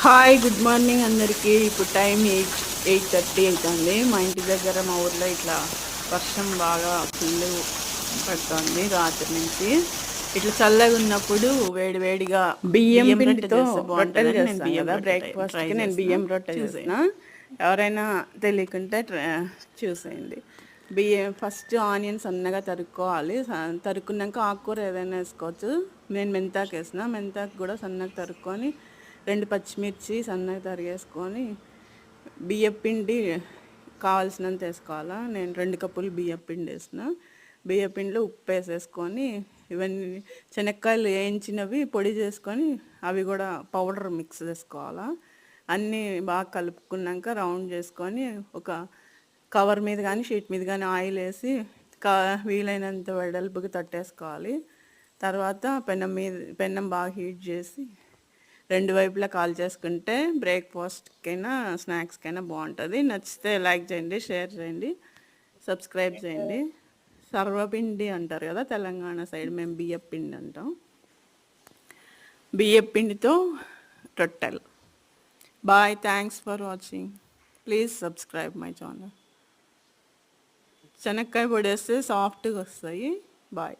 Hi good morning అందరికీ. ఇప్పుడు time 8:30 అవుతుంది. మా ఇంటి దగ్గర మా ఊర్లో ఇట్లా వర్షం బాగా ఫుల్ పడుతుంది రాత్రి నుంచి. ఇట్లా చల్లగా ఉన్నప్పుడు వేడివేడిగా బియ్యం బియ్యం రొట్టె పిండితో చేస్తే రొట్టెలు బాగుంటుందని నేను చేస్తాం బియ్యం కదా రొట్టె ట్రై బ్రేక్ఫాస్ట్కి. నేను చేసిన. బియ్యం రొట్టె చేసిన. చూసేయండి. ఎవరైనా తెలియకుంటే చూసేయండి. బియ్యం ఫస్ట్ ఆనియన్స్ సన్నగా తరుక్కోవాలి. తరుక్కున్నాక ఆకుకూర ఏదైనా వేసుకోవచ్చు. నేను మెంతాకు వేసిన. మెంతాకు కూడా సన్నగా తరుక్కొని 2 పచ్చిమిర్చి సన్నగా తరిగేసుకొని బియ్యం పిండి కావాల్సినంత వేసుకోవాలా. నేను 2 కప్పులు బియ్యం పిండి వేసిన. బియ్యం పిండిలో ఉప్పు వేసేసుకొని ఇవన్నీ శనక్కాయలు వేయించినవి పొడి చేసుకొని అవి కూడా పౌడర్ మిక్స్ చేసుకోవాలా. అన్నీ బాగా కలుపుకున్నాక రౌండ్ చేసుకొని ఒక కవర్ మీద కానీ షీట్ మీద కానీ ఆయిల్ వేసి వీలైనంత వెడల్పుకి తట్టేసుకోవాలి. తర్వాత పెనం బాగా హీట్ చేసి 2 వైపులా కాల్ చేసుకుంటే బ్రేక్ఫాస్ట్కైనా స్నాక్స్కైనా బాగుంటుంది. నచ్చితే లైక్ చేయండి, షేర్ చేయండి, సబ్స్క్రైబ్ చేయండి. సర్వపిండి అంటారు కదా తెలంగాణ సైడ్, మేము బియ్యం పిండి అంటాం. బియ్యం పిండితో రొట్టెలు. Bye, thanks for watching. Please subscribe my channel. శనక్కాయ పొడి వేస్తే సాఫ్ట్గా వస్తాయి. బాయ్.